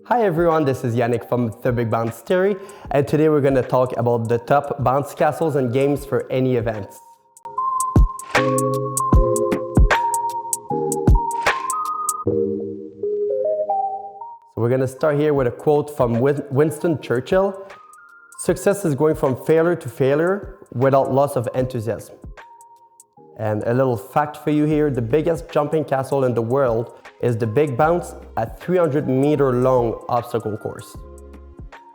Hi everyone, this is Yannick from The Big Bounce Theory, and today we're going to talk about the top bouncy castles and games for any events. So we're going to start here with a quote from Winston Churchill. Success is going from failure to failure without loss of enthusiasm. And a little fact for you here, the biggest jumping castle in the world is the Big Bounce, a 300-meter long obstacle course.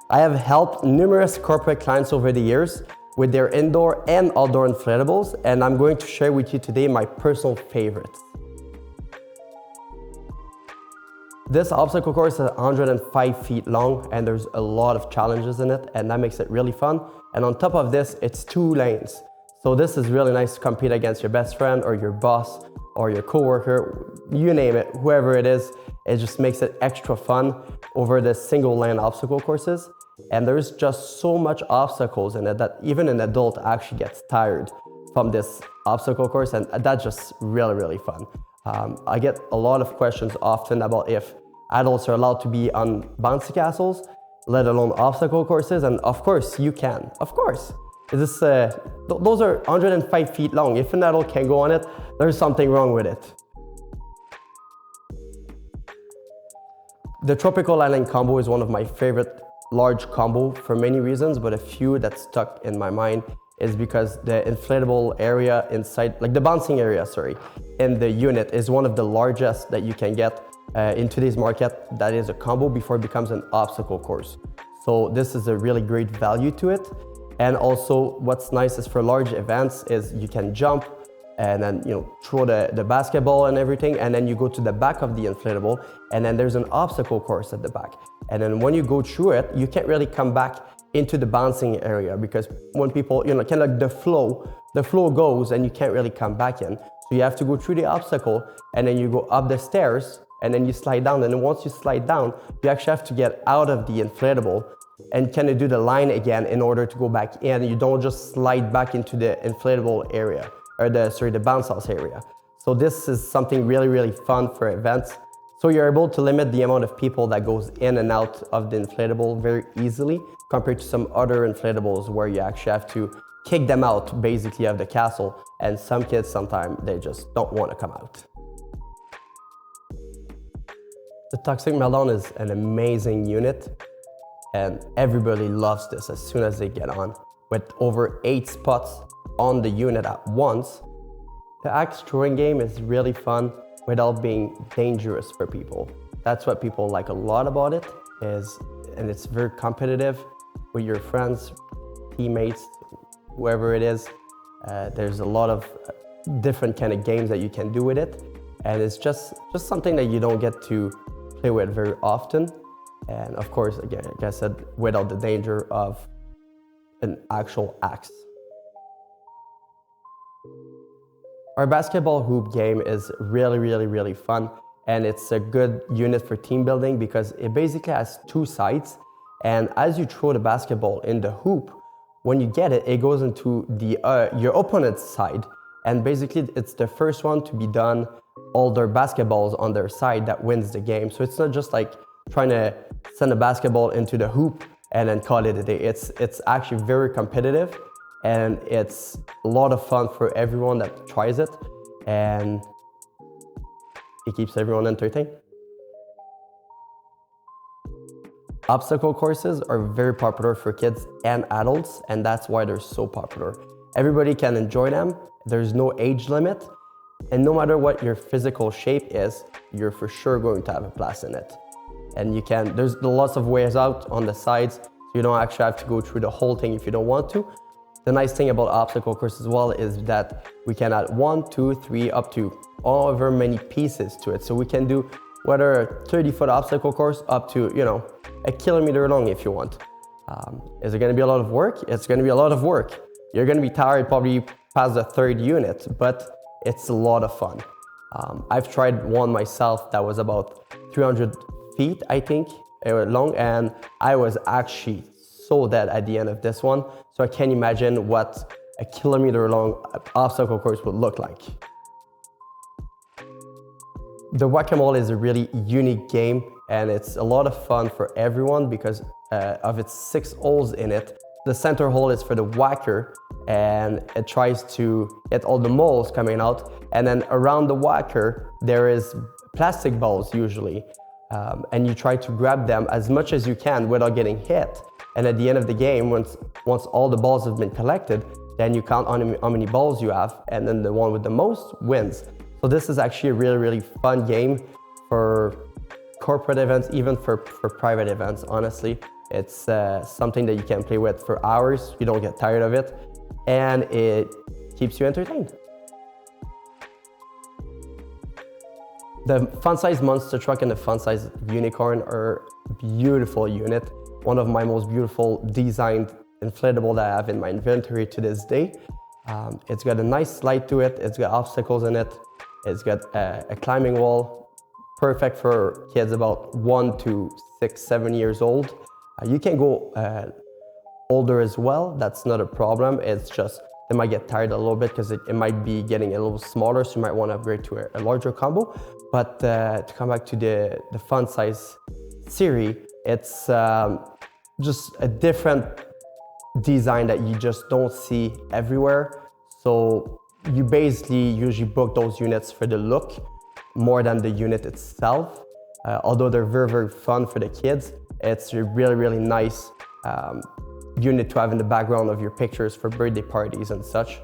I have helped numerous corporate clients over the years with their indoor and outdoor inflatables, and I'm going to share with you today my personal favorites. This obstacle course is 105 feet long, and there's a lot of challenges in it, and that makes it really fun. And on top of this, it's 2 lanes. So this is really nice to compete against your best friend or your boss or your coworker, you name it, whoever it is. It just makes it extra fun over the single lane obstacle courses. And there's just so much obstacles in it that even an adult actually gets tired from this obstacle course, and that's just really, really fun. I get a lot of questions often about if adults are allowed to be on bouncy castles, let alone obstacle courses, and of course you can, of course. Those are 105 feet long. If an adult can go on it, there's something wrong with it. The Tropical Island combo is one of my favorite large combo for many reasons, but a few that stuck in my mind is because the inflatable area inside, like the bouncing area, in the unit is one of the largest that you can get in today's market. That is a combo before it becomes an obstacle course. So this is a really great value to it. And also what's nice is for large events is you can jump and then throw the basketball and everything, and then you go to the back of the inflatable, and then there's an obstacle course at the back. And then when you go through it, you can't really come back into the bouncing area because when people, kind of like the flow goes and you can't really come back in. So you have to go through the obstacle and then you go up the stairs and then you slide down. And then once you slide down, you actually have to get out of the inflatable and kind of do the line again in order to go back in. You don't just slide back into the inflatable area, or the bounce house area. So this is something really, really fun for events. So you're able to limit the amount of people that goes in and out of the inflatable very easily compared to some other inflatables where you actually have to kick them out basically of the castle. And some kids sometimes they just don't want to come out. The Toxic Meltdown is an amazing unit, and everybody loves this as soon as they get on. With over 8 spots on the unit at once, the axe throwing game is really fun without being dangerous for people. That's what people like a lot about it, and it's very competitive with your friends, teammates, whoever it is. There's a lot of different kind of games that you can do with it, and it's just something that you don't get to play with very often. And of course, again, like I said, without the danger of an actual axe. Our basketball hoop game is really, really, really fun. And it's a good unit for team building because it basically has 2 sides. And as you throw the basketball in the hoop, when you get it, it goes into your opponent's side. And basically, it's the first one to be done all their basketballs on their side that wins the game. So it's not just like trying to send a basketball into the hoop and then call it a day. It's actually very competitive, and it's a lot of fun for everyone that tries it, and it keeps everyone entertained. Obstacle courses are very popular for kids and adults, and that's why they're so popular. Everybody can enjoy them. There's no age limit, and no matter what your physical shape is, you're for sure going to have a blast in it. And there's lots of ways out on the sides, so you don't actually have to go through the whole thing if you don't want to. The nice thing about obstacle course as well is that we can add 1, 2, 3, up to however many pieces to it. So we can do whether a 30-foot obstacle course up to, a kilometer long if you want. Is it gonna be a lot of work? It's gonna be a lot of work. You're gonna be tired probably past the 3rd unit, but it's a lot of fun. I've tried one myself that was about 300 feet, I think, long, and I was actually so dead at the end of this one. So I can't imagine what a kilometer-long obstacle course would look like. The whack-a-mole is a really unique game and it's a lot of fun for everyone because of its 6 holes in it. The center hole is for the whacker, and it tries to get all the moles coming out, and then around the whacker there is plastic balls usually, and you try to grab them as much as you can without getting hit. And at the end of the game, once all the balls have been collected, then you count on how many balls you have, and then the one with the most wins. So this is actually a really fun game for corporate events, even for private events, honestly. It's something that you can play with for hours, you don't get tired of it, and it keeps you entertained. The fun-size monster truck and the fun-size unicorn are beautiful unit. One of my most beautiful designed inflatable that I have in my inventory to this day. It's got a nice slide to it, it's got obstacles in it, it's got a climbing wall, perfect for kids about 1 to 6, 7 years old. You can go older as well, that's not a problem. It's just they might get tired a little bit because it might be getting a little smaller, so you might want to upgrade to a larger combo. But to come back to the fun size series, it's just a different design that you just don't see everywhere. So you basically usually book those units for the look more than the unit itself. Although they're very fun for the kids, it's a really nice unit to have in the background of your pictures for birthday parties and such.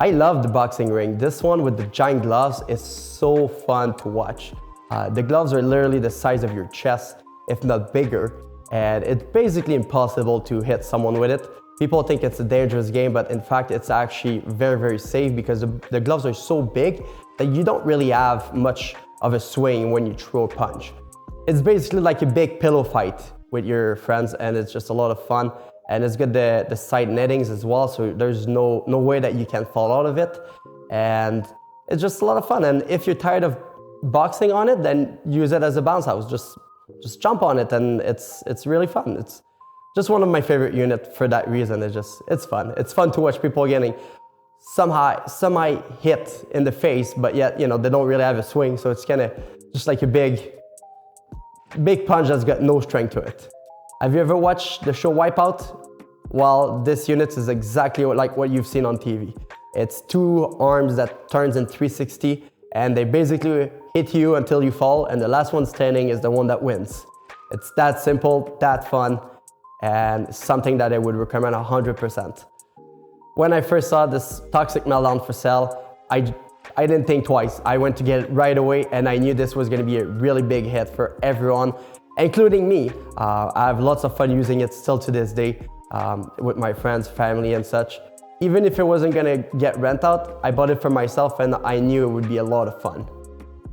I love the boxing ring. This one with the giant gloves is so fun to watch. The gloves are literally the size of your chest, if not bigger, and it's basically impossible to hit someone with it. People think it's a dangerous game, but in fact it's actually very safe because the gloves are so big that you don't really have much of a swing when you throw a punch. It's basically like a big pillow fight with your friends, and it's just a lot of fun. And it's got the side nettings as well, so there's no way that you can fall out of it. And it's just a lot of fun. And if you're tired of boxing on it, then use it as a bounce house. Just jump on it, and it's really fun. It's just one of my favorite units for that reason. It's fun. It's fun to watch people getting semi hit in the face, but yet they don't really have a swing, so it's kind of just like a big punch that's got no strength to it. Have you ever watched the show Wipeout? Well, this unit is exactly like what you've seen on TV. It's 2 arms that turns in 360, and they basically hit you until you fall, and the last one standing is the one that wins. It's that simple, that fun, and something that I would recommend 100%. When I first saw this Toxic Meltdown for sale, I didn't think twice. I went to get it right away, and I knew this was going to be a really big hit for everyone, including me. I have lots of fun using it still to this day with my friends, family, and such. Even if it wasn't going to get rent out, I bought it for myself, and I knew it would be a lot of fun.